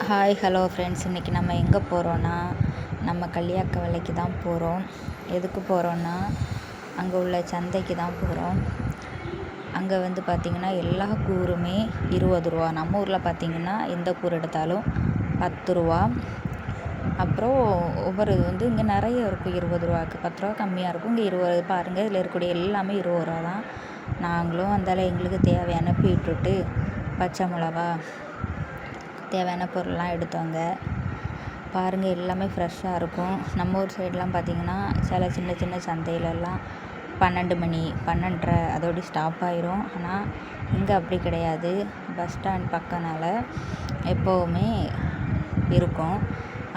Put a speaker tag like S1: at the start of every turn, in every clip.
S1: Hi hello friends, இன்றைக்கி நம்ம எங்கே போகிறோன்னா நம்ம களியாக்கவளைக்கு தான் போகிறோம். எதுக்கு போகிறோன்னா அங்கே உள்ள சந்தைக்கு தான் போகிறோம். அங்கே பார்த்திங்கன்னா எல்லா கூறுமே 20 ரூபா. நம்ம ஊரில் பார்த்திங்கன்னா எந்த கூறு எடுத்தாலும் 10 ரூபா. அப்புறம் ஒவ்வொரு இங்கே நிறைய இருக்கும் 20 ரூபாய்க்கு. 10 ரூபா கம்மியாக இருக்கும், இங்கே 20 பாருங்கள். இதில் இருக்கக்கூடிய எல்லாமே 20 ரூபா தான். நாங்களும் எங்களுக்கு தேவையான பீட்ரூட்டு, பச்சை மிளகா, தேவையான பொருள்லாம் எடுத்தோங்க. பாருங்கள், எல்லாமே ஃப்ரெஷ்ஷாக இருக்கும். நம்ம ஊர் சைடெலாம் பார்த்திங்கன்னா சில சின்ன சின்ன சந்தையிலலாம் 12 மணி 12:30 அதோடு ஸ்டாப் ஆயிரும். ஆனால் இங்கே அப்படி கிடையாது. பஸ் ஸ்டாண்ட் பக்கம்னால எப்போவுமே இருக்கும்.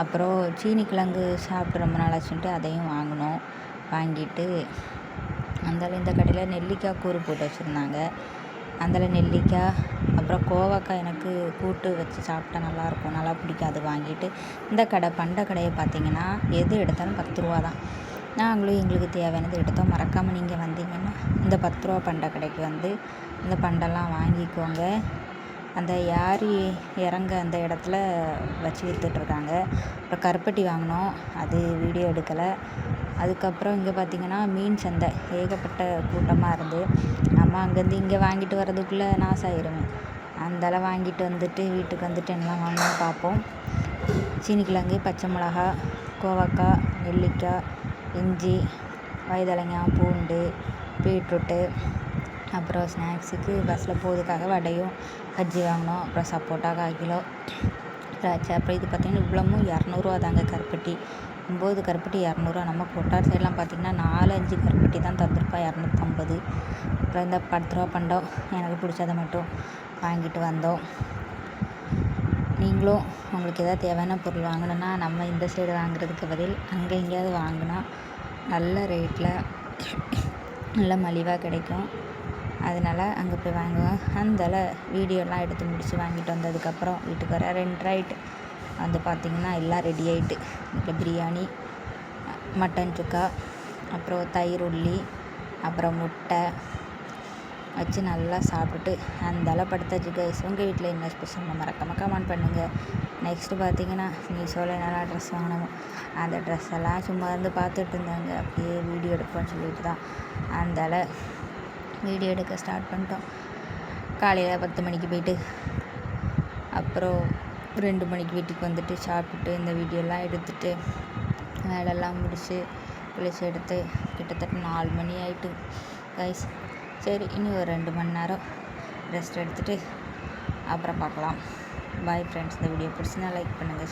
S1: அப்புறம் சீனி கிழங்கு சாப்பிட்டு ரொம்ப நாள் ஆச்சுன்ட்டு அதையும் வாங்கினோம். வாங்கிட்டு இந்த கடையில் நெல்லிக்காய் கூறு போட்டு வச்சுருந்தாங்க. நெல்லிக்காய், அப்புறம் கோவக்காய் எனக்கு கூட்டு வச்சு சாப்பிட்டா நல்லாயிருக்கும், நல்லா பிடிக்கும். அது வாங்கிட்டு இந்த கடை பண்டை கடையை பார்த்திங்கன்னா எது எடுத்தாலும் 10 ரூபா தான். நாங்களும் எங்களுக்கு தேவையானது எடுத்தோம். மறக்காமல் நீங்கள் வந்தீங்கன்னா இந்த 10 ரூபா பண்டை கடைக்கு இந்த பண்டெல்லாம் வாங்கிக்கோங்க. அந்த யாரி இறங்க அந்த இடத்துல வச்சு விற்றுட்ருக்காங்க. அப்புறம் கருப்பட்டி வாங்கினோம், அது வீடியோ எடுக்கலை. அதுக்கப்புறம் இங்கே பார்த்திங்கன்னா மீன் சந்தை ஏகப்பட்ட கூட்டமாக இருந்து நம்ம அங்கேருந்து இங்கே வாங்கிட்டு வர்றதுக்குள்ளே நாசாயிருவேன். வாங்கிட்டு வீட்டுக்கு எல்லாம் வாங்கணும்னு பார்ப்போம். சீனிக்கிழங்கு, பச்சை மிளகா, கோவக்காய், நெல்லிக்காய், இஞ்சி, வயதளங்காய், பூண்டு, பீட்ரூட்டு, அப்புறம் ஸ்நாக்ஸுக்கு பஸ்ஸில் போகிறதுக்காக வடையும் பஜ்ஜி வாங்கினோம். அப்புறம் சப்போட்டா 1/4 கிலோ, திராட்சை. அப்புறம் இது பார்த்திங்கன்னா இவ்வளவும் 200 ரூபா தாங்க. கருப்பட்டி 9 கருப்பட்டி 200 ரூபா. நம்ம கொட்டார் சைடெலாம் பார்த்திங்கன்னா 4-5 கருப்பட்டி தான் தந்துருப்பா 250. அப்புறம் இந்த 10 ரூபா பண்டம் எனக்கு பிடிச்சதை மட்டும் வாங்கிட்டு வந்தோம். நீங்களும் உங்களுக்கு எதாவது தேவையான பொருள் வாங்கணுன்னா நம்ம இந்த சைடு வாங்குறதுக்கு பதில் அங்கே எங்கேயாவது வாங்கினா நல்ல ரேட்டில் நல்ல மலிவாக கிடைக்கும். அதனால் அங்கே போய் வாங்குவேன். வீடியோலாம் எடுத்து முடித்து வாங்கிட்டு வந்ததுக்கப்புறம் வீட்டுக்கு வர 2 பார்த்திங்கன்னா எல்லாம் ரெடி ஆகிட்டு. வீட்டில் பிரியாணி, மட்டன் சுக்கா, அப்புறம் தயிர் உள்ளி, அப்புறம் முட்டை வச்சு நல்லா சாப்பிட்டுட்டு படுத்தாச்சு கைஸ். உங்கள் வீட்டில் என்ன ஸ்பெஷல் மறக்காமல் கமெண்ட் பண்ணுங்கள். நெக்ஸ்ட்டு பார்த்திங்கன்னா மீஷோவில் என்னெல்லாம் ட்ரெஸ் வாங்கினோமோ அந்த ட்ரெஸ் எல்லாம் சும்மா பார்த்துட்டு இருந்தாங்க. அப்படியே வீடியோ எடுப்போம்னு சொல்லிட்டு தான் வீடியோ எடுக்க ஸ்டார்ட் பண்ணிட்டோம். காலையில் 10 மணிக்கு போயிட்டு அப்புறம் 2 மணிக்கு வீட்டுக்கு சாப்பிட்டுட்டு இந்த வீடியோலாம் எடுத்துகிட்டு வேலையெல்லாம் முடித்து குளிச்சு எடுத்து கிட்டத்தட்ட 4 மணி ஆகிட்டு கைஸ். சரி, இன்னும் ஒரு 2 மணி நேரம் ரெஸ்ட் எடுத்துகிட்டு அப்புறம் பார்க்கலாம். Bye friends. இந்த வீடியோ பிடிச்சிருந்தா லைக் பண்ணுங்கள்.